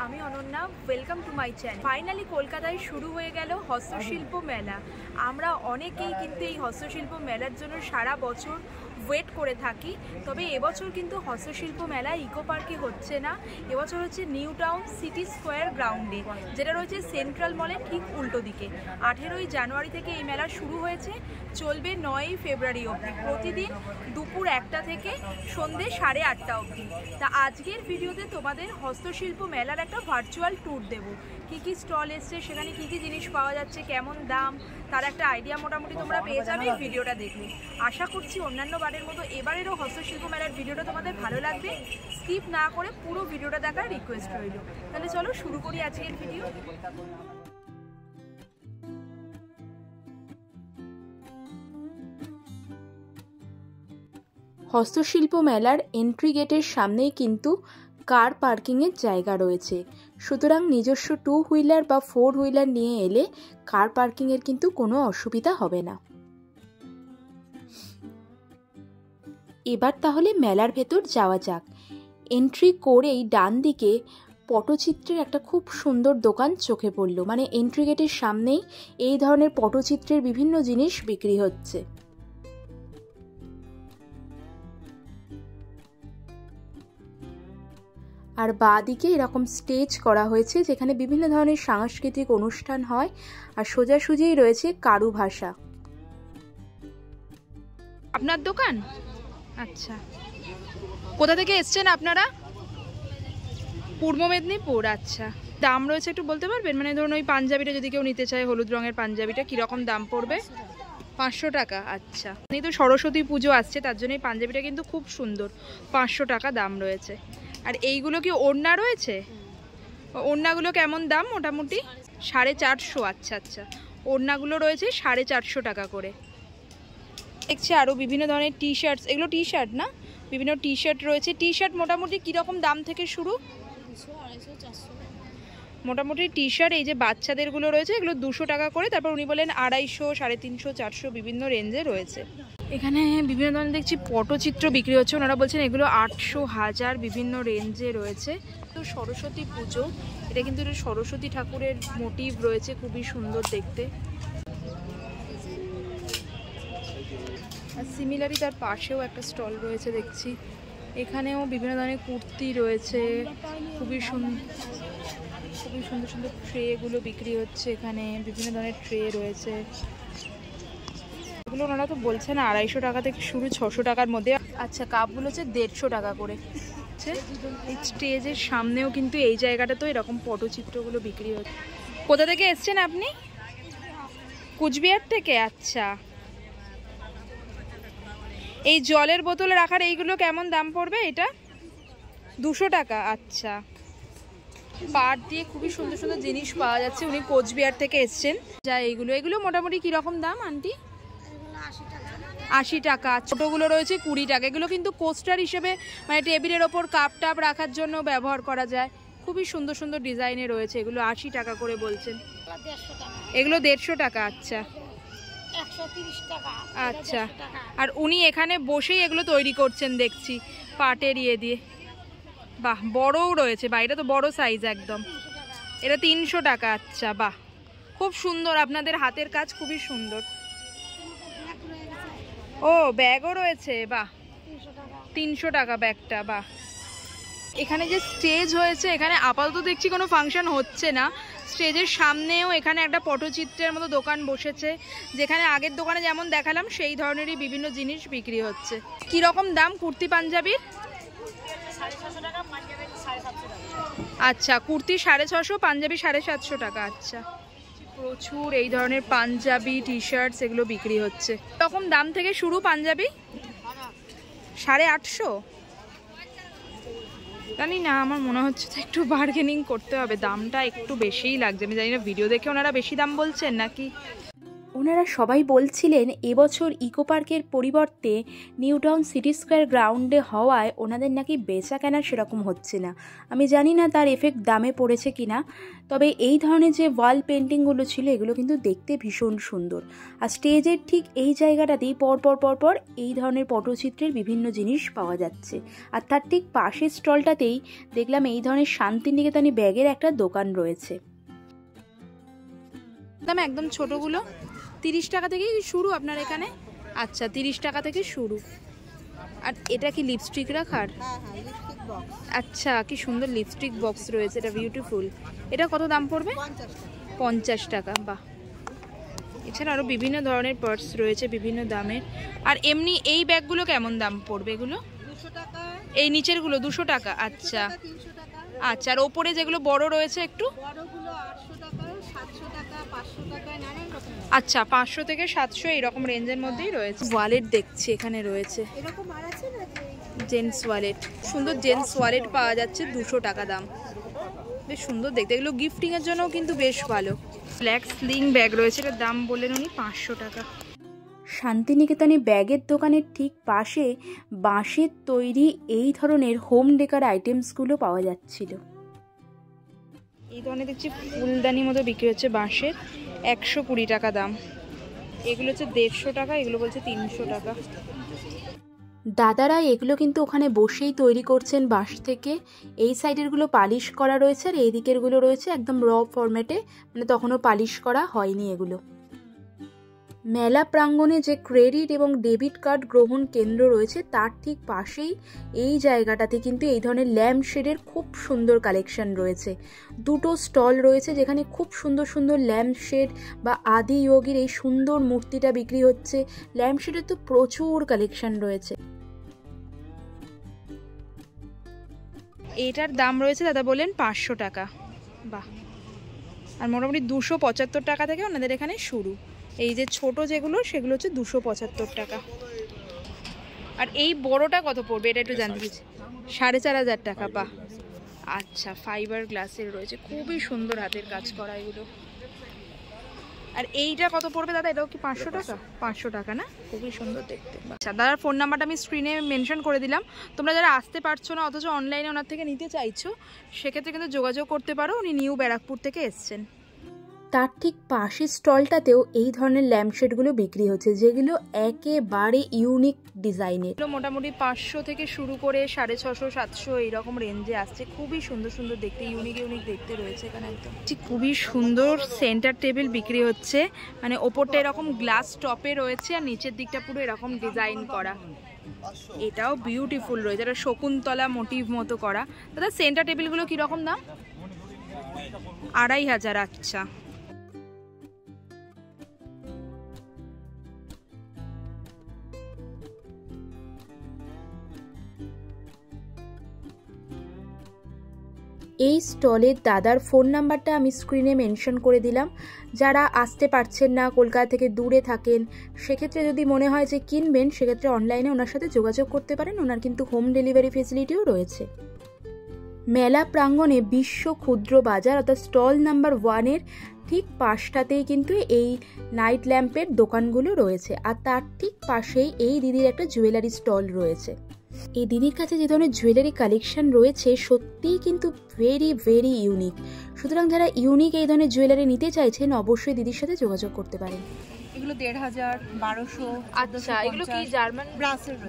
আমি Ananya, welcome to my channel. Finally কলকাতায় শুরু হয়ে গেল হস্তশিল্প মেলা। আমরা অনেকেই কিন্তু এই হস্তশিল্প মেলার জন্য সারা বছর ওয়েট করে থাকি। তবে এবছর কিন্তু হস্তশিল্প মেলা ইকো পার্কে হচ্ছে না, এবছর হচ্ছে নিউ টাউন সিটি স্কোয়ার গ্রাউন্ডে, যেটা রয়েছে সেন্ট্রাল মলের ঠিক উল্টো দিকে। 18ই জানুয়ারি থেকে এই মেলা শুরু হয়েছে, চলবে 9ই ফেব্রুয়ারি অবধি, প্রতিদিন দুপুর 1টা থেকে সন্ধ্যে 8:30 অবধি। তা আজকের ভিডিওতে তোমাদের হস্তশিল্প মেলার একটা ভার্চুয়াল ট্যুর দেব। কী কী স্টল এসছে, সেখানে কী কী জিনিস পাওয়া যাচ্ছে, কেমন দাম, তার একটা আইডিয়া মোটামুটি তোমরা পেয়ে যাবে এই ভিডিওটা দেখলে। আশা করছি অন্যান্য বারের মতো এবারেরও হস্তশিল্প মেলার ভিডিওটা তোমাদের ভালো লাগবে। স্কিপ না করে পুরো ভিডিওটা দেখার রিকোয়েস্ট রইল। তাহলে চলো শুরু করি আজকের ভিডিও। হস্তশিল্প মেলার এন্ট্রি গেটের সামনেই কিন্তু কার পার্কিংয়ের জায়গা রয়েছে, সুতরাং নিজস্ব 2 হুইলার বা 4 হুইলার নিয়ে এলে কার পার্কিংয়ের কিন্তু কোনো অসুবিধা হবে না। এবার তাহলে মেলার ভেতর যাওয়া যাক। এন্ট্রি করেই ডান দিকে পটচিত্রের একটা খুব সুন্দর দোকান চোখে পড়ল, মানে এন্ট্রি গেটের সামনেই এই ধরনের পটচিত্রের বিভিন্ন জিনিস বিক্রি হচ্ছে। আর বাঁ দিকে এরকম স্টেজ করা হয়েছে, যেখানে বিভিন্ন ধরনের সাংস্কৃতিক অনুষ্ঠান হয়, আর সোজাসুজিই রয়েছে কারুভাষা। আপনার দোকান? আচ্ছা, কোথা থেকে এসছেন আপনারা? পূর্ব মেদিনীপুর। আচ্ছা, দাম রয়েছে একটু বলতে পারবেন? মানে ধরুন ওই পাঞ্জাবিটা যদি কেউ নিতে চায়, হলুদ রঙের পাঞ্জাবিটা কীরকম দাম পড়বে? 500 টাকা। আচ্ছা, এই তো সরস্বতী পুজো আসছে, তার জন্য এই পাঞ্জাবিটা কিন্তু খুব সুন্দর, 500 টাকা দাম রয়েছে। আর এইগুলো কি ওড়না রয়েছে? ওড়নাগুলো কেমন দাম? মোটামুটি 450। আচ্ছা আচ্ছা, ওড়নাগুলো রয়েছে 450 টাকা করে। দেখছি আরও বিভিন্ন ধরনের টি শার্টস, এগুলো টি শার্ট না? বিভিন্ন টি শার্ট রয়েছে। টি শার্ট মোটামুটি কীরকম দাম থেকে শুরু? মোটামুটি টি শার্ট এই যে বাচ্চাদেরগুলো রয়েছে, এগুলো 200 টাকা করে। তারপর উনি বলেন 250, 350, 400 বিভিন্ন রেঞ্জে রয়েছে। এখানে বিভিন্ন ধরনের দেখছি পটচিত্র বিক্রি হচ্ছে, ওনারা বলছেন এগুলো 800, 1000 বিভিন্ন রেঞ্জে রয়েছে। তো সরস্বতী পুজো, এটা কিন্তু সরস্বতী ঠাকুরের মোটিভ রয়েছে, খুবই সুন্দর দেখতে। আর সিমিলারই তার পাশেও একটা স্টল রয়েছে দেখছি, এখানেও বিভিন্ন ধরনের কুর্তি রয়েছে, খুবই সুন্দর সুন্দর ট্রেগুলো বিক্রি হচ্ছে। এখানে বিভিন্ন ধরনের ট্রে রয়েছে, এগুলো ওনারা তো বলছেন 250 টাকা থেকে শুরু, 600 টাকার মধ্যে। আচ্ছা, কাপগুলো হচ্ছে 150 টাকা করে। এই স্টেজের সামনেও কিন্তু এই জায়গাটা তো এরকম পটচিত্রগুলো বিক্রি হচ্ছে। কোথা থেকে এসছেন আপনি? কুচবিহার থেকে। আচ্ছা, এই জলের বোতল রাখার এইগুলো কেমন দাম পড়বে? এটা 200 টাকা। আচ্ছা, পাট দিয়ে খুবই সুন্দর সুন্দর জিনিস পাওয়া যাচ্ছে, উনি কোচবিহার থেকে এসছেন। যা এগুলো মোটামুটি কিরকম দাম আন্টি? 80 টাকা। ছোটোগুলো রয়েছে 20 টাকা। এগুলো কিন্তু কোস্টার হিসেবে, মানে টেবিলের ওপর কাপ টাপ রাখার জন্য ব্যবহার করা যায়, খুবই সুন্দর সুন্দর ডিজাইনে রয়েছে। এগুলো 80 টাকা করে বলছেন। এগুলো 150 টাকা। আচ্ছা 130 টাকা। আচ্ছা, আর উনি এখানে বসেই এগুলো তৈরি করছেন দেখছি, পাটের ইয়ে দিয়ে। বাহ, বড়ও রয়েছে, বাহ এটা তো বড় সাইজ একদম। এটা 300 টাকা। আচ্ছা, বাহ খুব সুন্দর, আপনাদের হাতের কাজ খুবই সুন্দর। ও, ব্যাগও রয়েছে, বাহ 300 টাকা ব্যাগটা। বাহ, এখানে যে স্টেজ হয়েছে, এখানে আপাতত দেখছি কোনো ফাংশন হচ্ছে না। স্টেজের সামনেও এখানে একটা পটচিত্রের মতো দোকান বসেছে, যেখানে আগের দোকানে যেমন দেখালাম সেই ধরনেরই বিভিন্ন জিনিস বিক্রি হচ্ছে। কি রকম দাম কুর্তি পাঞ্জাবির? আচ্ছা, কুর্তি 650, পাঞ্জাবি 750 টাকা। আচ্ছা, প্রচুর এই ধরনের পাঞ্জাবি, টি শার্টস এগুলো বিক্রি হচ্ছে। এরকম দাম থেকে শুরু পাঞ্জাবি? 850? জানি না, আমার মনে হচ্ছে তো একটু বার্গেনিং করতে হবে, দামটা একটু বেশিই লাগছে। আমি জানি না ভিডিও দেখে ওনারা বেশি দাম বলছেন নাকি। ওনারা সবাই বলছিলেন এবছর ইকো পার্কের পরিবর্তে নিউ টাউন সিটি স্কোয়ার গ্রাউন্ডে হওয়ায় ওনাদের নাকি বেচা কেনা সেরকম হচ্ছে না। আমি জানি না তার এফেক্ট দামে পড়েছে কিনা, তবে এই ধরনের যে ওয়াল পেন্টিংগুলো ছিল এগুলো কিন্তু দেখতে ভীষণ সুন্দর। আর স্টেজের ঠিক এই জায়গাটাতেই পরপর এই ধরনের পটচিত্রের বিভিন্ন জিনিস পাওয়া যাচ্ছে। আর তার ঠিক পাশের স্টলটাতেই দেখলাম এই ধরনের শান্তিনিকেতনী ব্যাগের একটা দোকান রয়েছে। দাম একদম ছোটগুলো 30 টাকা থেকেই শুরু আপনার এখানে? আচ্ছা, 30 টাকা থেকে শুরু। আর এটা কি লিপস্টিক রাখার? আচ্ছা, কি সুন্দর লিপস্টিক বক্স রয়েছে, এটা বিউটিফুল। এটা কত দাম পড়বে? 50 টাকা। বাহ। এছাড়া আরও বিভিন্ন ধরনের পার্স রয়েছে বিভিন্ন দামের। আর এমনি এই ব্যাগগুলো কেমন দাম পড়বে? এগুলো 200 টাকা, এই নিচেরগুলো 200 টাকা। আচ্ছা 300 টাকা। আচ্ছা, আর ওপরে যেগুলো বড় রয়েছে একটু? বড়গুলো 800 টাকা, 700 টাকা, 500 টাকা, নানান রকম। আচ্ছা, 500 থেকে 700 এইরকম রেঞ্জের মধ্যেই রয়েছে। ওয়ালেট দেখছি এখানে রয়েছে, এরকম আর আছে না জেন্টস ওয়ালেট। সুন্দর জেন্টস ওয়ালেট পাওয়া যাচ্ছে 200 টাকা দাম। বেশ সুন্দর দেখতে, এগুলো গিফটিংয়ের জন্যও কিন্তু বেশ ভালো। ব্ল্যাক স্লিং ব্যাগ রয়েছে, এটার দাম বললেন উনি 500 টাকা। শান্তিনিকেতনে ব্যাগের দোকানের ঠিক পাশে বাঁশের তৈরি এই ধরনের হোম ডেকার আইটেমসগুলো পাওয়া যাচ্ছিল। এই ধরনের দেখছি ফুলদানির মতো বিক্রি হচ্ছে বাঁশের, 120 টাকা দাম। এগুলো হচ্ছে 150 টাকা, এগুলো বলছে 300 টাকা। দাদারা এগুলো কিন্তু ওখানে বসেই তৈরি করছেন বাঁশ থেকে। এই সাইডেরগুলো পালিশ করা রয়েছে আর এই দিকেরগুলো রয়েছে একদম র ফরম্যাটে, মানে তখনও পালিশ করা হয়নি এগুলো। মেলা প্রাঙ্গণে যে ক্রেডিট এবং ডেবিট কার্ড গ্রহণ কেন্দ্র রয়েছে তার ঠিক পাশেই এই জায়গাটাতে কিন্তু এই ধরনের ল্যাম্প শেডের খুব সুন্দর কালেকশন রয়েছে। দুটো স্টল রয়েছে যেখানে খুব সুন্দর সুন্দর ল্যাম্প শেড বা আদি যোগীর এই সুন্দর মূর্তিটা বিক্রি হচ্ছে। ল্যাম্প শেডের তো প্রচুর কালেকশন রয়েছে। এটার দাম রয়েছে দাদা বলেন 500 টাকা। বাহ। আর মোটামুটি 275 টাকা থেকে ওনাদের এখানে শুরু। এই যে ছোট যেগুলো সেগুলো হচ্ছে 275 টাকা। আর এই বড়টা কত পড়বে এটা একটু জানতে চাইছি। 4500 টাকা। বাহ। আচ্ছা, ফাইবার গ্লাসের রয়েছে, খুবই সুন্দর হাতের কাজ করা এগুলো। আর এইটা কত পড়বে দাদা? এটাও কি 500 টাকা? 500 টাকা না? খুবই সুন্দর দেখতে। আচ্ছা, দাদার ফোন নাম্বারটা আমি স্ক্রিনে মেনশন করে দিলাম। তোমরা যারা আসতে পারছো না অথচ অনলাইনে ওনার থেকে নিতে চাইছো সেক্ষেত্রে কিন্তু যোগাযোগ করতে পারো, উনি নিউ ব্যারাকপুর থেকে এসছেন। তার ঠিক পাশের স্টলটাতেও এই ধরনের ল্যাম্পশেডগুলো বিক্রি হচ্ছে যেগুলো একেবারে ইউনিক ডিজাইনের। মোটামুটি 500 থেকে শুরু করে 650 700 এইরকম রেঞ্জে আসছে। খুবই সুন্দর সুন্দর দেখতে, ইউনিক দেখতে রয়েছে এখানে একদম। খুবই সুন্দর সেন্টার টেবিল বিক্রি হচ্ছে, মানে ওপরটা এরকম গ্লাস টপে রয়েছে আর নিচের দিকটা পুরো এরকম ডিজাইন করা। এটাও বিউটিফুল রয়েছে, এটা শকুন্তলা মোটিভ মতো করা। দাদা সেন্টার টেবিলগুলো কীরকম দাম? 2500। আচ্ছা। এই স্টলের দাদার ফোন নাম্বারটা আমি স্ক্রিনে মেনশন করে দিলাম। যারা আসতে পারছেন না, কলকাতা থেকে দূরে থাকেন, সেক্ষেত্রে যদি মনে হয় যে কিনবেন সেক্ষেত্রে অনলাইনে ওনার সাথে যোগাযোগ করতে পারেন। ওনার কিন্তু হোম ডেলিভারি ফেসিলিটিও রয়েছে। মেলা প্রাঙ্গণে বিশ্ব ক্ষুদ্র বাজার অর্থাৎ স্টল নাম্বার 1-এর ঠিক পাশটাতেই কিন্তু এই নাইট ল্যাম্পের দোকানগুলো রয়েছে। আর তার ঠিক পাশেই এই দিদির একটা জুয়েলারি স্টল রয়েছে। এই দিদির কাছে যে ধরনের জুয়েলারি কালেকশন রয়েছে সত্যিই কিন্তু ভেরি ইউনিক। সুতরাং যারা ইউনিক এই ধরনের জুয়েলারি নিতে চাইছেন অবশ্যই দিদির সাথে যোগাযোগ করতে পারেন। এগুলো 1500 1200। আচ্ছা, এগুলো কি জার্মান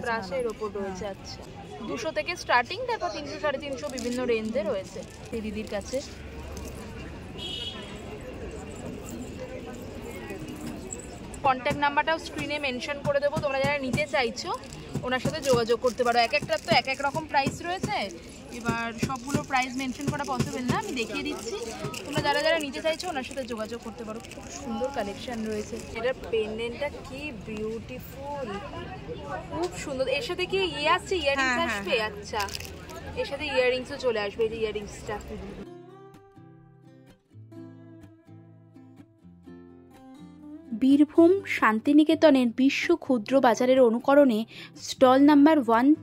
ব্রাশের ওপর রয়েছে? আচ্ছা, 200 থেকে স্টার্টিং, তারপর 300 350 বিভিন্ন রেঞ্জে রয়েছে এই দিদির কাছে। কন্ট্যাক্ট নাম্বারটাও স্ক্রিনে মেনশন করে দেবো, তোমরা যারা নিতে চাইছো ওনার সাথে যোগাযোগ করতে পারো। এক একটার তো এক এক রকম প্রাইস রয়েছে, এবার সবগুলো প্রাইস মেনশন করা পসিবল না, আমি দেখিয়ে দিচ্ছি। তোমরা যারা যারা নিতে চাইছো ওনার সাথে যোগাযোগ করতে পারো। খুব সুন্দর কালেকশন রয়েছে। এটার পেন্ডেন্টটা কি বিউটিফুল, খুব সুন্দর। এর সাথে কি আসছে, ইয়ারিংস আসবে? আচ্ছা, এর সাথে ইয়ারিংসও চলে আসবে। এই যে ইয়ারিংসটা। বীরভূম শান্তিনিকেতনের বিশ্ব ক্ষুদ্র বাজারের অনুকরণে স্টল নাম্বার 1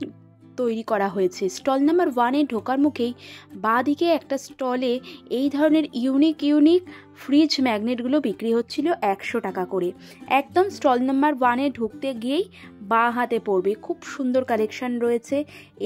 তৈরি করা হয়েছে। স্টল নাম্বার 1-এ ঢোকার মুখেই বাঁদিকে একটা স্টলে এই ধরনের ইউনিক ফ্রিজ ম্যাগনেটগুলো বিক্রি হচ্ছিল 100 টাকা করে। একদম স্টল নাম্বার 1-এ ঢুকতে গিয়েই বাঁ হাতে পড়বে। খুব সুন্দর কালেকশন রয়েছে।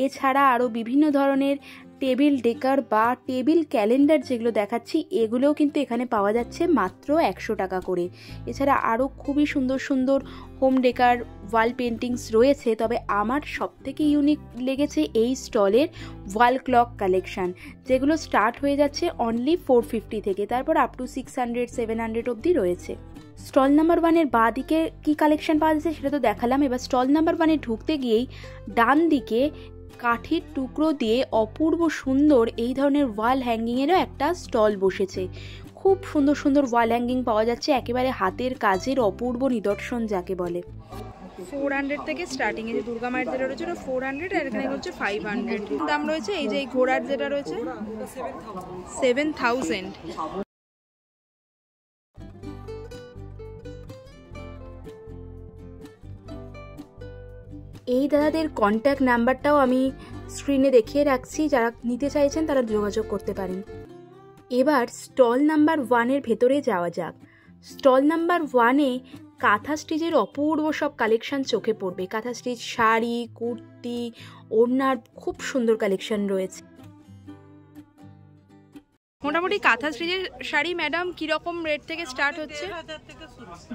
এছাড়া আরও বিভিন্ন ধরনের টেবিল ডেকার বা টেবিল ক্যালেন্ডার যেগুলো দেখাচ্ছি, এগুলোও কিন্তু এখানে পাওয়া যাচ্ছে মাত্র 100 টাকা করে। এছাড়া আরও খুবই সুন্দর হোম ডেকার ওয়াল পেন্টিংস রয়েছে। তবে আমার সবথেকে ইউনিক লেগেছে এই স্টলের ওয়াল ক্লক কালেকশান, যেগুলো স্টার্ট হয়ে যাচ্ছে অনলি 450 থেকে, তারপর আপ টু 600-700 অবধি রয়েছে। স্টল নাম্বার 1-এর বাঁ দিকে কী কালেকশান পাওয়া যাচ্ছে সেটা তো দেখালাম। এবার স্টল নাম্বার 1-এ ঢুকতে গিয়েই ডান দিকে কাঠের টুকরো দিয়ে অপূর্ব সুন্দর এই ধরনের ওয়াল হ্যাঙ্গিংয়েরও একটা স্টল বসেছে। খুব সুন্দর ওয়াল হ্যাঙ্গিং পাওয়া যাচ্ছে, একেবারে হাতের কাজের অপূর্ব নিদর্শন যাকে বলে। 400 থেকে স্টার্টিং। এই যে দুর্গা মায়ের যেটা রয়েছে ওটা 400 আর এখানে হচ্ছে 500 দাম রয়েছে। এই যে এই ঘোড়ার যেটা রয়েছে 7000। এই দাদাদের কন্ট্যাক্ট নাম্বারটাও আমি স্ক্রিনে দেখিয়ে রাখছি, যারা নিতে চাইছেন তারা যোগাযোগ করতে পারেন। এবার স্টল নাম্বার 1-এর ভেতরে যাওয়া যাক। স্টল নাম্বার 1-এ কাঁথা স্টিচের অপূর্ব সব কালেকশান চোখে পড়বে। কাঁথা স্টিচ শাড়ি, কুর্তি, ওড়নার খুব সুন্দর কালেকশান রয়েছে। মোটামুটি কাঁথা স্টিচের শাড়ি ম্যাডাম কিরকম রেট থেকে স্টার্ট হচ্ছে?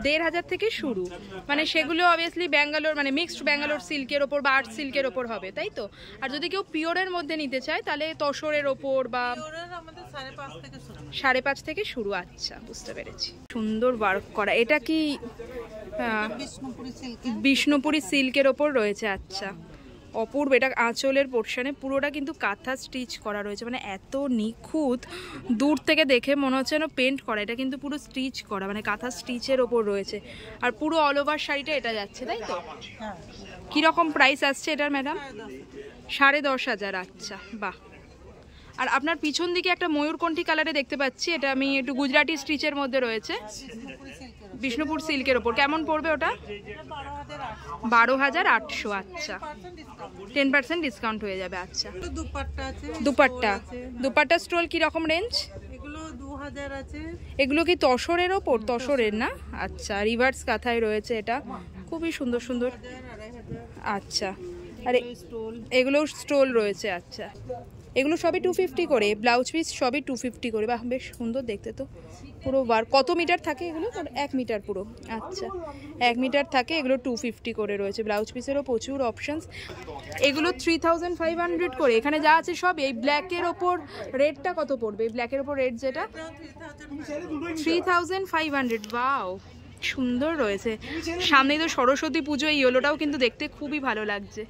1500 থেকে শুরু। মানে সেগুলো অবভিয়াসলি ব্যাঙ্গালোর মানে মিক্সড ব্যাঙ্গালোর সিল্কের ওপর বা আর্ট সিল্কের ওপর হবে, তাই তো? আর যদি কেউ পিওরের মধ্যে নিতে চায় তাহলে তসরের ওপর বা 5.5 থেকে শুরু। আচ্ছা, বুঝতে পেরেছি। সুন্দর ওয়ার্ক করা। এটা কি বিষ্ণুপুরি সিল্কের ওপর রয়েছে? আচ্ছা, অপূর্ব। এটা আঁচলের পোর্শনে পুরোটা কিন্তু কাঁথা স্টিচ করা রয়েছে, মানে এত নিখুঁত, দূর থেকে দেখে মনে হচ্ছে যেন পেন্ট করা। এটা কিন্তু পুরো স্টিচ করা, মানে কাঁথা স্টিচের ওপর রয়েছে। আর পুরো অল ওভার শাড়িটা এটা যাচ্ছে, তাই তো? কীরকম প্রাইস আসছে এটার ম্যাডাম? 10,500। আচ্ছা, বাহ। আর আপনার পিছন দিকে একটা ময়ূরকণ্ঠী কালারে দেখতে পাচ্ছি, এটা আমি একটু গুজরাটি স্টিচের মধ্যে রয়েছে, বিষ্ণুপুর সিল্কের ওপর। কেমন পড়বে ওটা? 12,800। আচ্ছা, 10% ডিসকাউন্ট হয়ে যাবে। আচ্ছা, দুপাট্টা স্টোল কি রকম রেঞ্জ? এগুলো 2000 আছে। এগুলো কি তসরের ওপর? তসরের না? আচ্ছা, রিভার্স কাঁথায় রয়েছে। এটা খুবই সুন্দর। আচ্ছা, আর এগুলো স্টোল রয়েছে। আচ্ছা, এগুলো সবই 250 করে। ব্লাউজ পিস সবই 250 করে। বাহ, বেশ সুন্দর দেখতে তো পুরো ওয়ার্ক। কত মিটার থাকে এগুলো? 1 মিটার পুরো। আচ্ছা, 1 মিটার থাকে। এগুলো 250 করে রয়েছে। ব্লাউজ পিসেরও প্রচুর অপশানস। এগুলো 3500 করে। এখানে যা আছে সব। এই ব্ল্যাকের ওপর রেটটা কত পড়বে? এই ব্ল্যাকের ওপর রেট যেটা 3500। বাও, সুন্দর রয়েছে। সামনেই তো সরস্বতী পুজো, এই ইয়েলোটাও কিন্তু দেখতে খুবই ভালো লাগছে।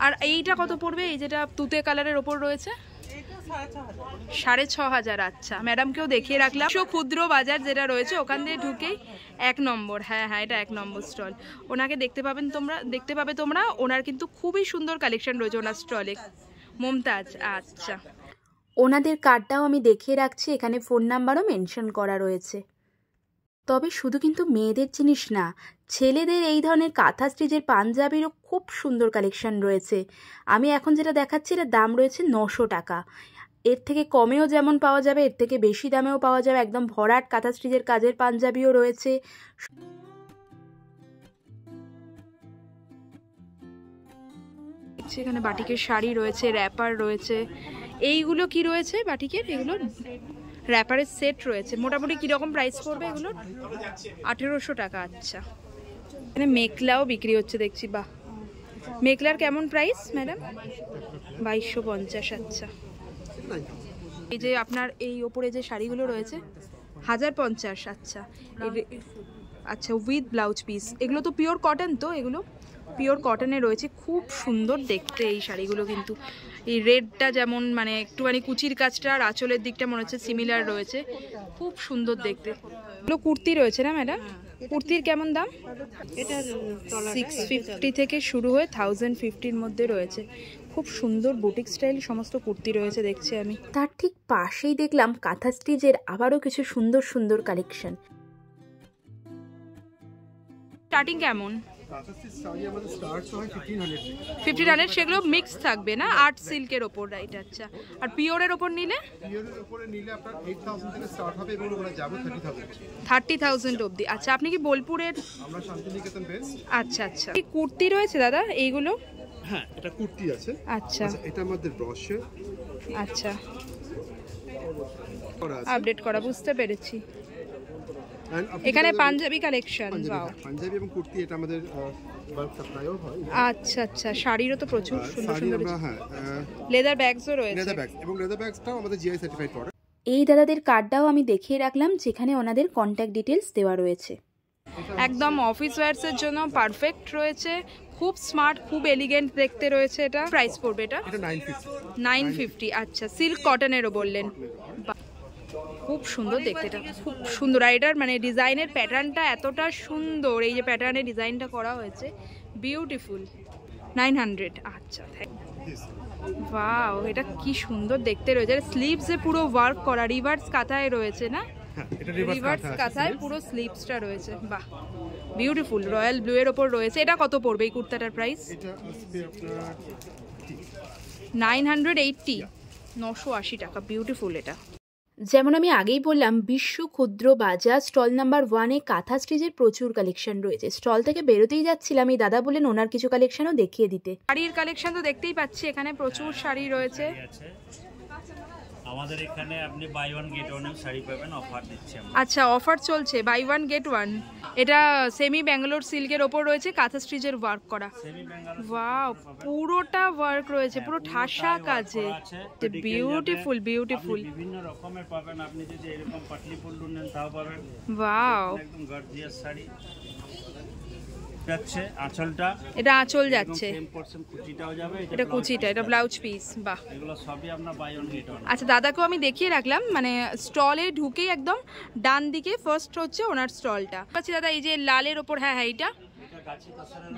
আর এইটা কত পড়বে? এই যেটা তুতে কালারের ওপর রয়েছে 6500। আচ্ছা, ম্যাডামকেও দেখিয়ে রাখলাম। ক্ষুদ্র বাজার যেটা রয়েছে ওখান দিয়ে ঢুকেই 1 নম্বর। হ্যাঁ, এটা 1 নম্বর স্টল। ওনাকে দেখতে পাবে তোমরা। ওনার কিন্তু খুবই সুন্দর কালেকশন রয়েছে ওনার স্টলে। মমতাজ। আচ্ছা, ওনাদের কার্ডটাও আমি দেখিয়ে রাখছি, এখানে ফোন নাম্বারও মেনশন করা রয়েছে। তবে শুধু কিন্তু মেয়েদের জিনিস না, ছেলেদের এই ধরনের কাঁথা স্টিচের পাঞ্জাবিরও খুব সুন্দর কালেকশন রয়েছে। আমি এখন যেটা দেখাচ্ছি এটার দাম রয়েছে 900 টাকা। এর থেকে কমেও যেমন পাওয়া যাবে, এর থেকে বেশি দামেও পাওয়া যাবে। একদম ভরাট কাঁথা স্টিচের কাজের পাঞ্জাবিও রয়েছে। এখানে বাটিকের শাড়ি রয়েছে, র্যাপার রয়েছে। এইগুলো কি রয়েছে বাটিকের? এগুলো র্যাপারের সেট রয়েছে। মোটামুটি কীরকম প্রাইস পড়বে এগুলো? 1800 টাকা। আচ্ছা, এখানে মেখলাও বিক্রি হচ্ছে দেখছি। বাহ, মেখলার কেমন প্রাইস ম্যাডাম? 2250। আচ্ছা, এই যে আপনার এই ওপরে যে শাড়িগুলো রয়েছে 1050। আচ্ছা, আচ্ছা, উইথ ব্লাউজ পিস। এগুলো তো পিওর কটন তো? এগুলো পিওর কটনে রয়েছে। খুব সুন্দর দেখতে এই শাড়িগুলো কিন্তু। এই রেডটা যেমন মানে একটুখানি কুচির কাজটা আর আঁচলের দিকটা মনে হচ্ছে সিমিলার রয়েছে। খুব সুন্দর দেখতে। এগুলো কুর্তি রয়েছে না ম্যাডাম? কুর্তির কেমন দাম? এটা 650 থেকে শুরু হয়ে 1050-র মধ্যে রয়েছে। খুব সুন্দর বুটিক স্টাইল সমস্ত কুর্তি রয়েছে দেখছি আমি। তার ঠিক পাশেই দেখলাম কাঁথা স্টিচের আবারও কিছু সুন্দর কালেকশন। স্টার্টিং কেমন? কাঁথা স্টিচ শাড়ি আমাদের স্টার্ট হয় 1500 সেগুলো মিক্স থাকবে না আর্ট সিল্কের ওপর, রাইট? আচ্ছা, আর পিওরের ওপর নিলে? পিওরের উপরে নিলে আপনার 8000 থেকে স্টার্ট হবে এবং আমরা যাব 30000 30,000 অবধি। আচ্ছা, আপনি কি বোলপুরের? আমরা শান্তিনিকেতন বেস। আচ্ছা আচ্ছা, এই কুর্তি রয়েছে দাদা এইগুলো? হ্যাঁ, এটা কুর্তি আছে। আচ্ছা, এটা আমাদের ব্রশে আচ্ছা আপডেট করা, বুঝতে পেরেছি। এখানে পাঞ্জাবি কালেকশন, ওয়াও, পাঞ্জাবি এবং কুর্তি, এটা আমাদের বাল্ক সাপ্লাইও হয়। আচ্ছা আচ্ছা, শাড়িরও তো প্রচুর সুন্দর সুন্দর, হ্যাঁ, লেদার ব্যাগসও রয়েছে। লেদার ব্যাগস, এবং লেদার ব্যাগসটাও আমাদের জিআই সার্টিফাইড প্রোডাক্ট। এই দাদাদের কার্ডটাও আমি দেখিয়ে রাখলাম, যেখানে ওনাদের কন্ট্যাক্ট ডিটেলস দেওয়া রয়েছে। একদম অফিস ওয়্যারসের জন্য পারফেক্ট রয়েছে, খুব স্মার্ট, খুব এলিগেন্ট দেখতে রয়েছে। এটা প্রাইস পড়বে এটা 950। আচ্ছা, সিল্ক কটনেরও বললেন, খুব সুন্দর দেখতে, এটা খুব সুন্দর। আর এটার মানে ডিজাইনের প্যাটার্নটা এতটা সুন্দর, এই যে প্যাটার্নের ডিজাইনটা করা হয়েছে, বিউটিফুল। 900। আচ্ছা, ওয়াও, এটা কি সুন্দর দেখতে রয়েছে। স্লিভসে পুরো ওয়ার্ক করা, রিভার্স কাঁথায় রয়েছে না? রিভার্স কাঁথায় পুরো স্লিভসটা রয়েছে, বাহ, বিউটিফুল। রয়্যাল ব্লু এর ওপর রয়েছে। এটা কত পড়বে এই কুর্তাটার প্রাইস? এটা আসবে আপনার 980, 980 টাকা। বিউটিফুল। এটা যেমন আমি আগেই বললাম, বিশ্ব ক্ষুদ্র বাজার স্টল নাম্বার 1-এ কাঁথা স্টিচের প্রচুর কালেকশন রয়েছে। স্টল থেকে বেরোতেই যাচ্ছিলাম, এই দাদা বললেন ওনার কিছু কালেকশনও দেখিয়ে দিতে। শাড়ির কালেকশন তো দেখতেই পাচ্ছি, এখানে প্রচুর শাড়ি রয়েছে। আমাদের এখানে আপনি buy one get one sari পাবেন, অফার দিচ্ছি আমরা। আচ্ছা, অফার চলছে, বাই ওয়ান গেট ওয়ান। এটা সেমি ব্যাঙ্গালোর সিল্কের ওপর রয়েছে, কাঁথা স্টিচের ওয়ার্ক করা। ওয়াও, পুরোটা ওয়ার্ক রয়েছে, পুরো ঠাসা কাজে, বিউটিফুল বিউটিফুল। বিভিন্ন রকমের পাবেন, আপনি যদি এরকম পাটলি পল্লু নেন তাও পাবেন। ওয়াও, একদম গর্জিয়াস শাড়ি যাচ্ছে। আঁচলটা, এটা আঁচল যাচ্ছে, 10% কুচিটাও যাবে। এটা কুচিটা, এটা ব্লাউজ পিস, বাহ। এগুলো সবই আপনার বাই ওয়ান গেট ওয়ান। আচ্ছা, দাদাকেও আমি দেখিয়ে রাখলাম, মানে স্টলে ঢুকেই একদম ডান দিকে ফার্স্ট হচ্ছে ওনার স্টলটা। আচ্ছা দাদা, এই যে লালের ওপর, হ্যাঁ হ্যাঁ, এইটা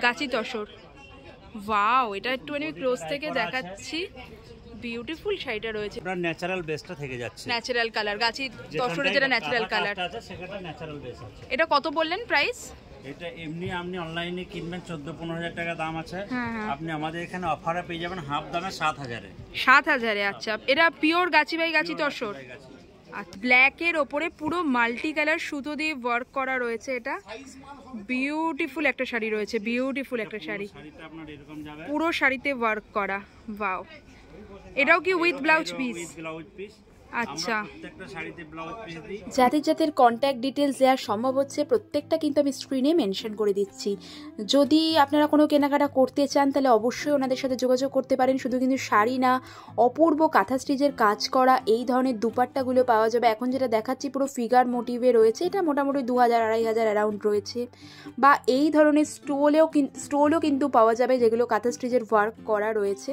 গাছি তসর। ওয়াও, এটা একটু আমি ক্লোজ থেকে দেখাচ্ছি, বিউটিফুল শাড়িটা রয়েছে। আপনার ন্যাচারাল বেসটা থেকে যাচ্ছে, ন্যাচারাল কালার, গাছি তসরে যেটা ন্যাচারাল কালার আছে সেটা ন্যাচারাল বেস আছে। এটা কত বললেন প্রাইস? এটা এমনি আপনি অনলাইনে কিনবেন 14-15 টাকা দাম আছে। আপনি আমাদের এখানে অফারে পেয়ে যাবেন হাফ দামে 7000-এ। 7000-এ? আচ্ছা, এটা পিওর গাছি বাই গাছি তসর। আচ্ছা, ব্ল্যাকের ওপরে পুরো মাল্টি কালার সুতো দিয়ে ওয়ার্ক করা রয়েছে। এটা বিউটিফুল একটা শাড়ি রয়েছে, বিউটিফুল একটা শাড়ি, শাড়িটা আপনার এরকম যাবে, পুরো শাড়িতে ওয়ার্ক করা। ওয়াও, এটাও কি with blouse piece? With blouse piece. আচ্ছা, প্রত্যেকটা শাড়িতে ব্লাউজ পিস দিই। যাদের যাদের কন্ট্যাক্ট ডিটেলস দেওয়া সম্ভব হচ্ছে প্রত্যেকটা কিন্তু আমি স্ক্রিনে মেনশন করে দিচ্ছি। যদি আপনারা কোনো কেনাকাটা করতে চান তাহলে অবশ্যই ওনাদের সাথে যোগাযোগ করতে পারেন। শুধু কিন্তু শাড়ি না, অপূর্ব কাঁথা স্টিচের কাজ করা এই ধরনের দুপাট্টাগুলো পাওয়া যাবে। এখন যেটা দেখাচ্ছি পুরো ফিগার মোটিভে রয়েছে, এটা মোটামুটি 2000-2500 অ্যারাউন্ড রয়েছে। বা এই ধরনের স্টোলও কিন্তু পাওয়া যাবে, যেগুলো কাঁথা স্টিচের ওয়ার্ক করা রয়েছে।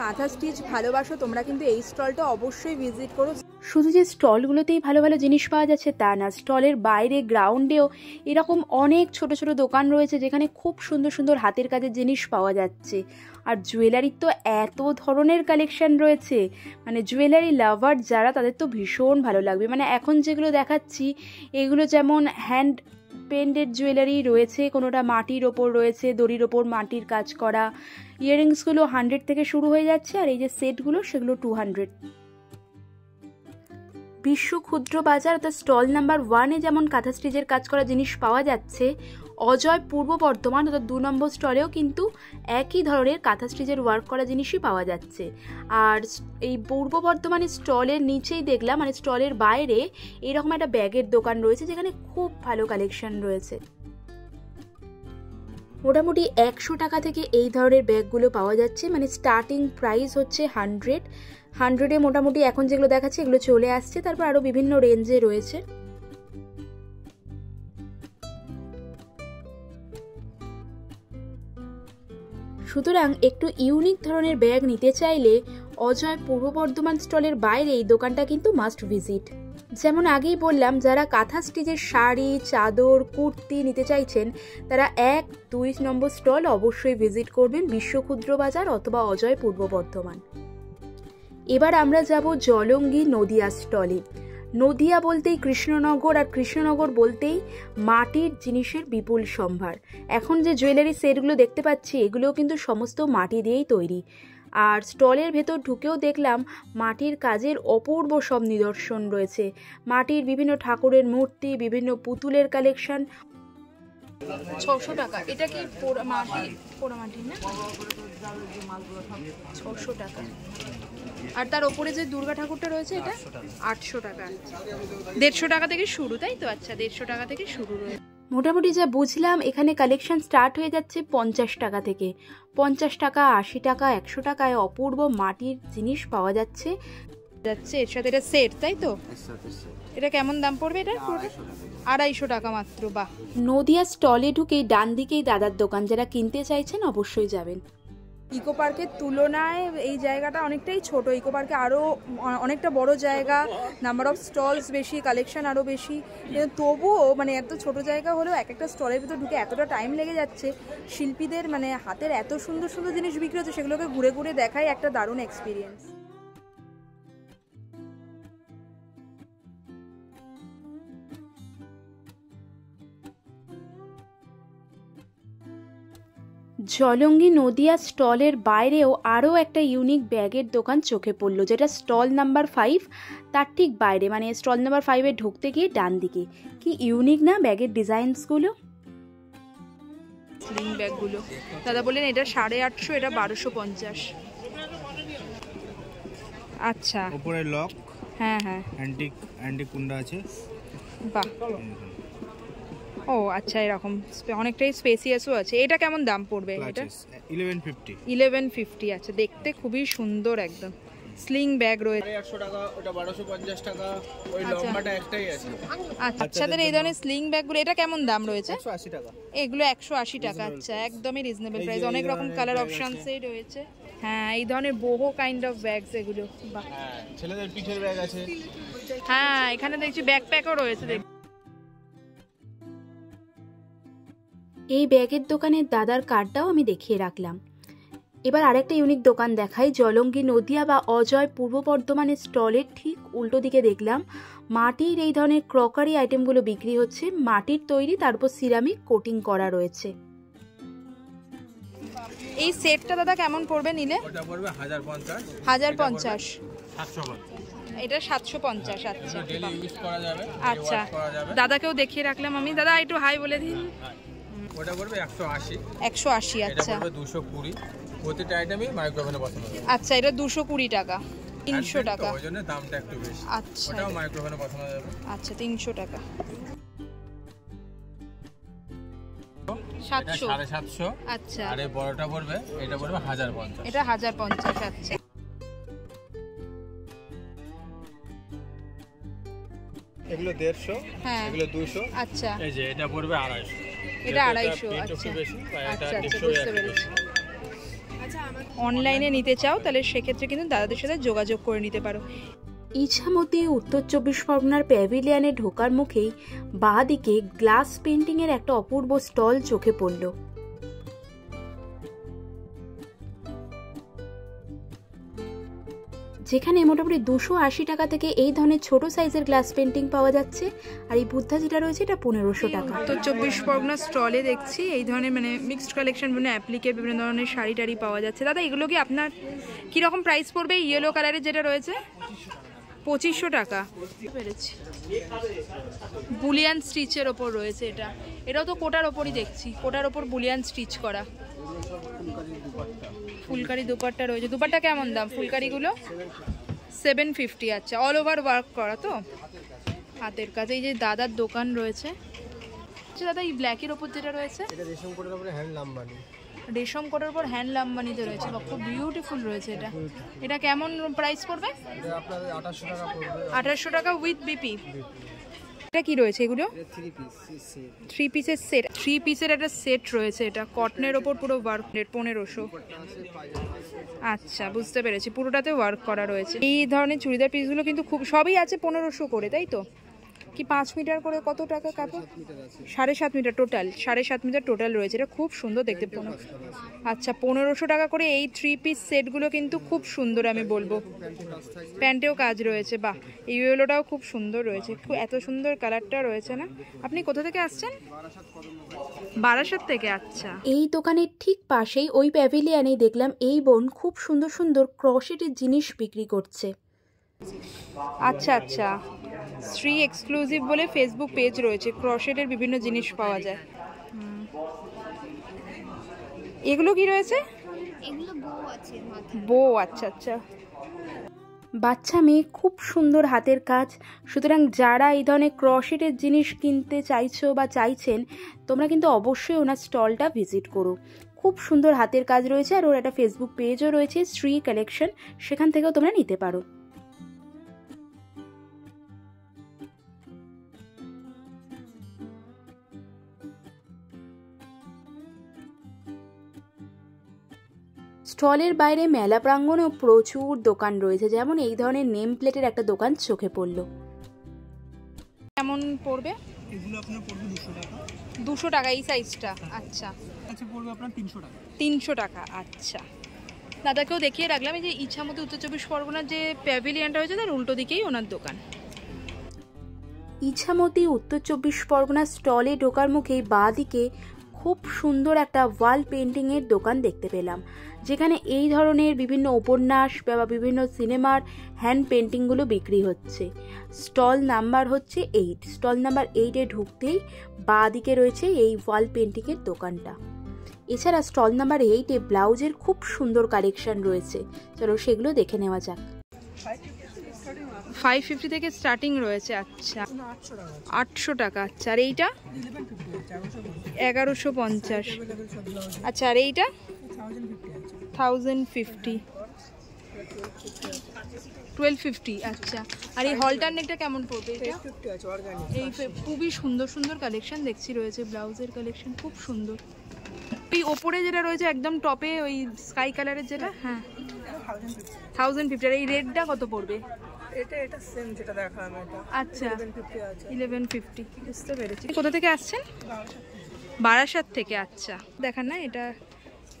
কাঁথা স্টিচ ভালোবাসো তোমরা কিন্তু এই স্টলটা অবশ্যই ভিজিট করো। শুধু যে স্টলগুলোতেই ভালো ভালো জিনিস পাওয়া যাচ্ছে তা না, স্টলের বাইরে গ্রাউন্ডেও এরকম অনেক ছোট ছোট দোকান রয়েছে যেখানে খুব সুন্দর সুন্দর হাতের কাজের জিনিস পাওয়া যাচ্ছে। আর জুয়েলারির তো এত ধরনের কালেকশন রয়েছে, মানে জুয়েলারি লাভার যারা তাদের তো ভীষণ ভালো লাগবে। মানে এখন যেগুলো দেখাচ্ছি এগুলো যেমন হ্যান্ড পেন্টেড জুয়েলারি রয়েছে, কোনোটা মাটির ওপর রয়েছে, দড়ির ওপর মাটির কাজ করা। ইয়াররিংসগুলো 100 থেকে শুরু হয়ে যাচ্ছে, আর এই যে সেটগুলো সেগুলো 200। বিশ্ব ক্ষুদ্র বাজার অর্থাৎ স্টল নাম্বার 1-এ যেমন কাঁথা স্টিচের কাজ করা জিনিস পাওয়া যাচ্ছে, অজয় পূর্ব বর্ধমান অর্থাৎ 2 নম্বর স্টলেও কিন্তু একই ধরনের কাঁথা স্টিচের ওয়ার্ক করা জিনিসই পাওয়া যাচ্ছে। আর এই পূর্ব বর্ধমানের স্টলের নিচেই দেখলাম, মানে স্টলের বাইরে এরকম একটা ব্যাগের দোকান রয়েছে যেখানে খুব ভালো কালেকশন রয়েছে। মোটামুটি 100 টাকা থেকে এই ধরনের ব্যাগগুলো পাওয়া যাচ্ছে, মানে স্টার্টিং প্রাইস হচ্ছে 100-এ মোটামুটি এখন যেগুলো দেখাচ্ছে এগুলো চলে আসছে, তারপর আরও বিভিন্ন রেঞ্জে রয়েছে। সুতরাং একটু ইউনিক ধরনের ব্যাগ নিতে চাইলে অজয় পূর্ব বর্ধমান স্টলের বাইরে এই দোকানটা কিন্তু মাস্ট ভিজিট। যেমন আগেই বললাম, যারা কাঁথা স্টিচের শাড়ি, চাদর, কুর্তি নিতে চাইছেন তারা 1-2 নম্বর স্টল অবশ্যই ভিজিট করবেন, বিশ্ব ক্ষুদ্র বাজার অথবা অজয় পূর্ব বর্ধমান। এবার আমরা যাব জলঙ্গি নদিয়া স্টলে। নদিয়া বলতেই কৃষ্ণনগর, আর কৃষ্ণনগর বলতেই মাটির জিনিসের বিপুল সম্ভার। এখন যে জুয়েলারি সেটগুলো দেখতে পাচ্ছি এগুলোও কিন্তু সমস্ত মাটি দিয়েই তৈরি। আর স্টলের ভেতর ঢুকেও দেখলাম মাটির কাজের অপূর্ব সব নিদর্শন রয়েছে। মাটির বিভিন্ন ঠাকুরের মূর্তি, বিভিন্ন পুতুলের কালেকশন। 600 টাকা। এটা কি পোড়া মাটি না? 600 টাকা। আর তার ওপরে যে দুর্গা ঠাকুরটা রয়েছে এটা 800 টাকা। 150 টাকা থেকে শুরু, তাই তো? আচ্ছা, 150 টাকা থেকে শুরু রয়েছে। মোটামুটি যা বুঝলাম এখানে কালেকশন স্টার্ট হয়ে যাচ্ছে 50 টাকা থেকে। 50 টাকা, 80 টাকা, 100 টাকায় অপূর্ব মাটির জিনিস পাওয়া যাচ্ছে। এর সাথে এটা সেট, তাই তো? এটা কেমন দাম পড়বে? এটা 250 টাকা মাত্র। বাহ। নদিয়া স্টলে ঢুকেই ডান দিকেই দাদার দোকান, যারা কিনতে চাইছেন অবশ্যই যাবেন। ইকো পার্কের তুলনায় এই জায়গাটা অনেকটাই ছোট। ইকো পার্কে আরও অনেকটা বড় জায়গা, নাম্বার অফ স্টলস বেশি, কালেকশন আরও বেশি, কিন্তু তবুও মানে এত ছোট জায়গা হলেও এক একটা স্টলের ভিতর ঢুকে এতটা টাইম লেগে যাচ্ছে। শিল্পীদের মানে হাতের এত সুন্দর সুন্দর জিনিস বিক্রি হচ্ছে, সেগুলোকে ঘুরে ঘুরে দেখাই একটা দারুণ এক্সপিরিয়েন্স। জলঙ্গি নদিয়া স্টলের বাইরেও আরও একটা ইউনিক ব্যাগের দোকান চোখে পড়লো, যেটা স্টল নাম্বার 5, তার ঠিক বাইরে, মানে স্টল নাম্বার 5-এ ঢুকতে গিয়ে ডান দিকে। কি ইউনিক না ব্যাগের ডিজাইনসগুলো? স্লিং ব্যাগগুলো দাদা বললেন এটা 850, এটা 1250। আচ্ছা, উপরে লক, হ্যাঁ হ্যাঁ, অ্যান্টিক কুন্ডা আছে। বাহ। ও আচ্ছা, এরকম অনেকটাই স্পেসিয়াসও আছে। এটা কেমন দাম পড়বে? এটা 1150। আচ্ছা, দেখতে খুবই সুন্দর একদম। স্লিং ব্যাগ রয়েছে 800 টাকা, ওটা 1250 টাকা, ওই লম্বাটা একটাই আছে। আচ্ছা, বাচ্চাদের এই ধরনের স্লিং ব্যাগগুলো এটা কেমন দাম রয়েছে? 180 টাকা। এগুলো 180 টাকা। আচ্ছা, একদমই রিজনেবল প্রাইস। অনেক রকম কালার অপশনসই রয়েছে। হ্যাঁ, এই ধরনের বহু কাইন্ড অফ ব্যাগস এগুলো। বাহ। হ্যাঁ, ছেলেদের পিঠের ব্যাগ আছে। হ্যাঁ, এখানে দেখছি ব্যাকপ্যাকও রয়েছে। এই ব্যাগের দোকানের দাদার কার্ডটাও আমি দেখিয়ে রাখলাম। এবার আরেকটা ইউনিক দোকান দেখাই। জলঙ্গি নদিয়া বা অজয় পূর্ব বর্ধমানের স্টলের ঠিক উল্টো দিকে দেখলাম মাটির এই ধরনের ক্রকারি আইটেমগুলো বিক্রি হচ্ছে। মাটির তৈরি, তারপর সিরামিক কোটিং করা রয়েছে। এই সেটটা দাদা কেমন পড়বে নিলে? ওটা পড়বে 1050। 1050। 750। এটা 750। আচ্ছা, ডেইলি ইউজ করা যাবে। আচ্ছা, দাদাকেও দেখিয়ে রাখলাম আমি। দাদা একটু হাই বলে দিন। ওটা পড়বে 180। 180। এটা আচ্ছা, পড়বে 220। প্রতিটা আইটেমই মাইক্রোওভেনে বসানো যাবে। আচ্ছা, এটা 220 টাকা। 300 টাকা। ওই জন্য দামটা একটু বেশি। আচ্ছা, ওটাও মাইক্রোওভেনে বসানো যাবে। আচ্ছা, 300 টাকা। 700। 750। আচ্ছা, আর এই বড়টা পড়বে, এটা পড়বে 1050। এটা 1050। আচ্ছা, এগুলো 150। হ্যাঁ, এগুলো 200। আচ্ছা, এই যে এটা পড়বে 250। এটা 250। আচ্ছা, আচ্ছা, বুঝতে পেরেছি। অনলাইনে নিতে চাও তাহলে সেক্ষেত্রে কিন্তু দাদাদের সাথে যোগাযোগ করে নিতে পারো। ইছামতি উত্তর 24 পরগনার প্যাভিলিয়নে ঢোকার মুখেই বাঁ দিকে গ্লাস পেন্টিংয়ের একটা অপূর্ব স্টল চোখে পড়ল। যেখানে মোটামুটি 280 টাকা থেকে এই ধরনের ছোট সাইজের গ্লাস পেন্টিং পাওয়া যাচ্ছে। আর এই বুদ্ধা যেটা রয়েছে এটা 1500 টাকা। উত্তর 24 পরগনা স্টলে দেখছি এই ধরনের মানে মিক্সড কালেকশন, বিভিন্ন অ্যাপ্লিকের বিভিন্ন ধরনের শাড়ি টাড়ি পাওয়া যাচ্ছে। দাদা এগুলো কি আপনার কীরকম প্রাইস পড়বে? ইয়েলো কালারের যেটা রয়েছে 2500 টাকা। পেরেছি। বুলিয়ান স্টিচের ওপর রয়েছে এটা। এটাও তো কোটার ওপরই দেখছি, কোটার ওপর বুলিয়ান স্টিচ করা। ফুলকারি দুপাট্টা রয়েছে। দুপাট্টা কেমন দাম ফুলকারিগুলো? 750। আচ্ছা, অল ওভার ওয়ার্ক করা তো হাতের কাছে। এই যে দাদার দোকান রয়েছে। আচ্ছা দাদা, এই ব্ল্যাকের ওপর যেটা রয়েছে রেশম কোটের উপরে হ্যান্ডলাম বানি। রেশম কোটের উপর হ্যান্ডলাম বানিতে রয়েছে। খুব বিউটিফুল রয়েছে এটা। এটা কেমন প্রাইস পড়বে? এটা আপনাদের 2800 টাকা পড়বে। 2800 টাকা উইথ বিপি। এটা কি রয়েছে এগুলো? 3 পিসের সেট। 3 পিসের একটা সেট রয়েছে। এটা কটনের ওপর পুরো ওয়ার্ক। 1500। আচ্ছা, বুঝতে পেরেছি, পুরোটাতে ওয়ার্ক করা রয়েছে। এই ধরনের চুড়িদার পিসগুলো কিন্তু খুব সবই আছে 1500 করে, তাই তো? কি 5 মিটার করে কত টাকা কাপড়? 7.5 মিটার টোটাল, 7.5 মিটার টোটাল রয়েছে। এটা খুব সুন্দর দেখতে। আচ্ছা 1500 টাকা করে এই 3 পিস সেটগুলো কিন্তু খুব সুন্দর আমি বলবো। প্যান্টেও কাজ রয়েছে, বাহ এই ইয়েলোটাও খুব সুন্দর রয়েছে, খুব এত সুন্দর কালারটা রয়েছে না। আপনি কোথা থেকে আসছেন? বারাসাত থেকে। আচ্ছা এই দোকানের ঠিক পাশেই ওই প্যাভিলিয়ানেই দেখলাম এই বোন খুব সুন্দর সুন্দর ক্রোশেটের জিনিস বিক্রি করছে। আচ্ছা আচ্ছা, শ্রী এক্সক্লুসিভ বলে ফেসবুক পেজ রয়েছে, ক্রোশেটের বিভিন্ন জিনিস পাওয়া যায়। এগুলো কি রয়েছে? এগুলো বউ আছে মাথায়। বউ, আচ্ছা আচ্ছা। বাচ্চা মেয়ে খুব সুন্দর হাতের কাজ। সুতরাং যারা এই ধরনের ক্রোশেটের জিনিস কিনতে চাইছো বা চাইছেন, তোমরা কিন্তু অবশ্যই ওনার স্টলটা ভিজিট করো। খুব সুন্দর হাতের কাজ রয়েছে, আর ওর একটা ফেসবুক পেজও রয়েছে শ্রী কালেকশন, সেখান থেকেও তোমরা নিতে পারো। স্টলের বাইরে মেলা প্রাঙ্গণেও প্রচুর দোকান রয়েছে, যেমন এই ধরনের নেম প্লেটের একটা দোকান চোখে পড়লো। কেমন পড়বে? এগুলো আপনার পড়বে 200 টাকা। 200 টাকা এই সাইজটা? আচ্ছা আচ্ছা পড়বে আপনার 300 টাকা। 300 টাকা, আচ্ছা। দাদাকেও দেখিয়ে রাখলাম, এই যে ইছামতি উত্তর চব্বিশ পরগনার যে প্যাভিলিয়নটা হয়েছে তার উল্টো দিকেই ওনার দোকান। ইছামতি উত্তর 24 পরগনার স্টলে ঢোকার মুখেই বাঁ দিকে খুব সুন্দর একটা ওয়াল পেন্টিংয়ের দোকান দেখতে পেলাম, যেখানে এই ধরনের বিভিন্ন উপন্যাস বা বিভিন্ন সিনেমার হ্যান্ড পেন্টিংগুলো বিক্রি হচ্ছে। স্টল নাম্বার হচ্ছে 8। স্টল নাম্বার 8-এ ঢুকতেই বাঁ দিকে রয়েছে এই ওয়াল পেন্টিংয়ের দোকানটা। এছাড়া স্টল নাম্বার 8-এ ব্লাউজের খুব সুন্দর কালেকশন রয়েছে, চলো সেগুলো দেখে নেওয়া যাক। 550 থেকে স্টার্টিং রয়েছে। আচ্ছা 800 টাকা। আচ্ছা আর এইটা 1150। আচ্ছা আর এইটা 1050, 1250। আচ্ছা আর এই হলটার নেকটা কেমন পড়বে? এটা এই খুবই সুন্দর সুন্দর কালেকশন দেখছি রয়েছে, ব্লাউজের কালেকশন খুব সুন্দর। এই ওপরে যেটা রয়েছে একদম টপে ওই স্কাই কালারের যেটা, হ্যাঁ 1050। আর এই রেডটা কত পড়বে? এটা সেম যেটা দেখালাম এটা। আচ্ছা 1150, বুঝতে পেরেছি। কোথা থেকে আসছেন? বারাসাত থেকে। আচ্ছা দেখান না, এটা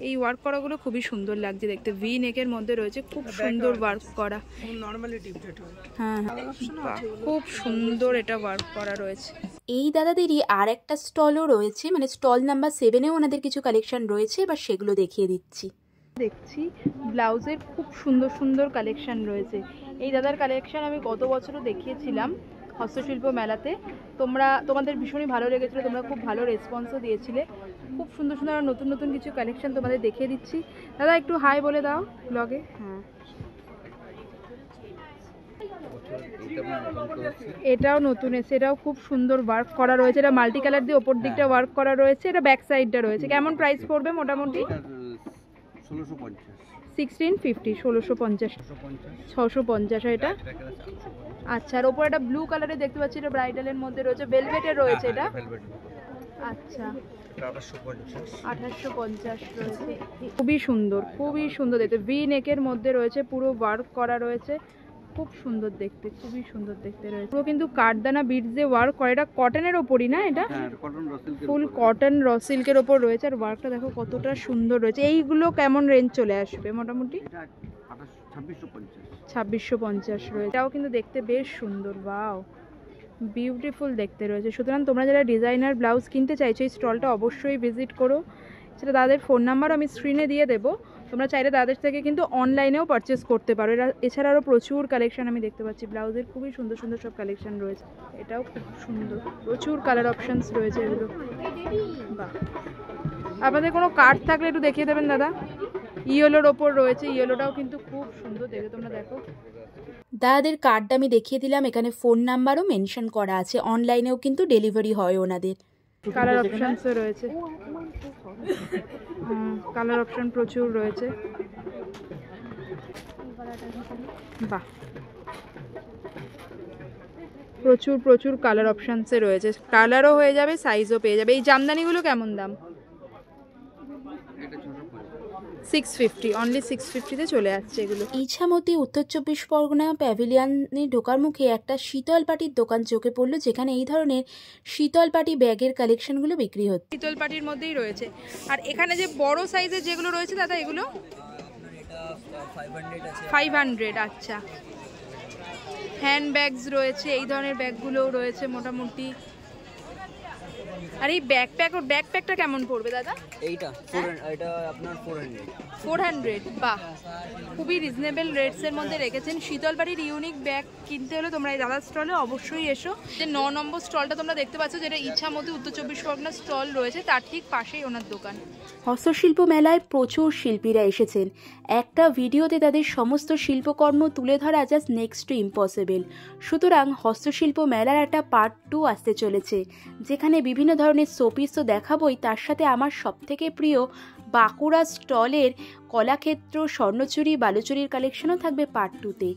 এই ওয়ার্ক করাগুলো খুবই সুন্দর লাগছে দেখতে, ভি নেকের মধ্যে রয়েছে, খুব সুন্দর ওয়ার্ক করা। নরমালি টিপ যেটা হ্যাঁ হ্যাঁ, খুব সুন্দর এটা ওয়ার্ক করা রয়েছে। এই দাদাদেরই আর একটা স্টলও রয়েছে, মানে স্টল নাম্বার 7-এও ওনাদের কিছু কালেকশন রয়েছে, এবার সেগুলো দেখিয়ে দিচ্ছি। দেখছি ব্লাউজের খুব সুন্দর সুন্দর কালেকশন রয়েছে। এই দাদার কালেকশন আমি গত বছরও দেখিয়েছিলাম হস্তশিল্প মেলাতে, তোমাদের ভীষণই ভালো লেগেছিলো, তোমরা খুব ভালো রেসপন্সও দিয়েছিলে। খুব সুন্দর সুন্দর নতুন নতুন কিছু কালেকশন তোমাদের দেখিয়ে দিচ্ছি। দাদা একটু হাই বলে দাও ব্লগে। হ্যাঁ এটাও নতুন এসে, এটাও খুব সুন্দর ওয়ার্ক করা রয়েছে, এটা মাল্টি কালার দিয়ে ওপর দিকটা ওয়ার্ক করা রয়েছে, এটা ব্যাক সাইডটা রয়েছে। কেমন প্রাইস পড়বে মোটামুটি? 1650, 1650, 650 এটা। আচ্ছা আর ওপর একটা ব্লু কালারে দেখতে পাচ্ছি, এটা ব্রাইডালের মধ্যে রয়েছে, ভেলভেটের রয়েছে এটা। আচ্ছা 1850 রয়েছে। খুবই সুন্দর দেখতে, ভি নেকের মধ্যে রয়েছে, পুরো ওয়ার্ক করা রয়েছে, খুব সুন্দর দেখতে, খুবই সুন্দর দেখতে রয়েছে। পুরো কিন্তু কাঠদানা বিটস দিয়ে ওয়ার্ক করে, এটা কটনের ওপরই না? এটা ফুল কটন র সিল্কের ওপর রয়েছে, আর ওয়ার্কটা দেখো কতটা সুন্দর রয়েছে। এইগুলো কেমন রেঞ্জ চলে আসবে মোটামুটি? 2650 রয়েছে। এটাও কিন্তু দেখতে বেশ সুন্দর, ওয়াও বিউটিফুল দেখতে রয়েছে। সুতরাং তোমরা যারা ডিজাইনার ব্লাউজ কিনতে চাইছো এই স্টলটা অবশ্যই ভিজিট করো। সেটা তাদের ফোন নাম্বার আমি স্ক্রিনে দিয়ে দেবো, তোমরা চাইলে তাদের থেকে কিন্তু অনলাইনেও পারচেস করতে পারো। এছাড়া আরও প্রচুর কালেকশন আমি দেখতে পাচ্ছি, ব্লাউজের খুবই সুন্দর সুন্দর সব কালেকশন রয়েছে। এটাও খুব সুন্দর, প্রচুর কালার অপশানস রয়েছে এগুলো। বাহ, আপনাদের কোনো কার্ড থাকলে একটু দেখিয়ে দেবেন দাদা। ইয়েলোর ওপর রয়েছে, ইয়েলোটাও কিন্তু খুব সুন্দর দেখে, তোমরা দেখো। দাদাদের কার্ডটা আমি দেখিয়ে দিলাম, এখানে ফোন নাম্বারও মেনশন করা আছে, অনলাইনেও কিন্তু ডেলিভারি হয় ওনাদের। কালার অপশানসও রয়েছে, কালার অপশান প্রচুর রয়েছে। বাহ, প্রচুর কালার অপশানসে রয়েছে, কালারও হয়ে যাবে, সাইজও পেয়ে যাবে। এই জামদানিগুলো কেমন দাম? 650, অনলি 650-তে চলে যাচ্ছে এগুলো। ইছামতি উত্তর 24 পরগনা প্যাভিলিয়নে ঢোকার মুখে একটা শীতল পাটির দোকান চোখে পড়লো, যেখানে এই ধরনের শীতল পাটি ব্যাগের কালেকশনগুলো বিক্রি হচ্ছে। শীতল পাটির মধ্যেই রয়েছে। আর এখানে যে বড় সাইজের যেগুলো রয়েছে দাদা, এগুলো 500, আচ্ছা। হ্যান্ড ব্যাগস রয়েছে, এই ধরনের ব্যাগগুলোও রয়েছে মোটামুটি। আর এই ব্যাকপ্যাকটা কেমন পড়বে দাদা? এইটা এটা আপনার 400, বাহ, খুবই রিজনেবল রেটসের মধ্যে রেখেছেন। শীতলবাড়ির ইউনিক ব্যাগ কিনতে হলে তোমরা এই দাদার স্টলে অবশ্যই এসো। যে 9 নম্বর স্টলটা তোমরা দেখতে পাচ্ছ, যেটা ইছামতি উত্তর 24 পরগনা স্টল রয়েছে, তার ঠিক পাশেই ওনার দোকান। হস্তশিল্প মেলায় প্রচুর শিল্পীরা এসেছেন। একটা ভিডিওতে তাদের সমস্ত শিল্পকর্ম তুলে ধরা জাস্ট নেক্সট টু ইম্পসিবল। সুতরাং হস্তশিল্প মেলার একটা পার্ট 2 আসতে চলেছে, যেখানে বিভিন্ন ধরনের শোপিস তো দেখাবই, তার সাথে আমার সবথেকে প্রিয় বাঁকুড়া স্টলের কলাক্ষেত্র, স্বর্ণচুরি, বালুচুরির কালেকশনও থাকবে পার্ট 2-তে।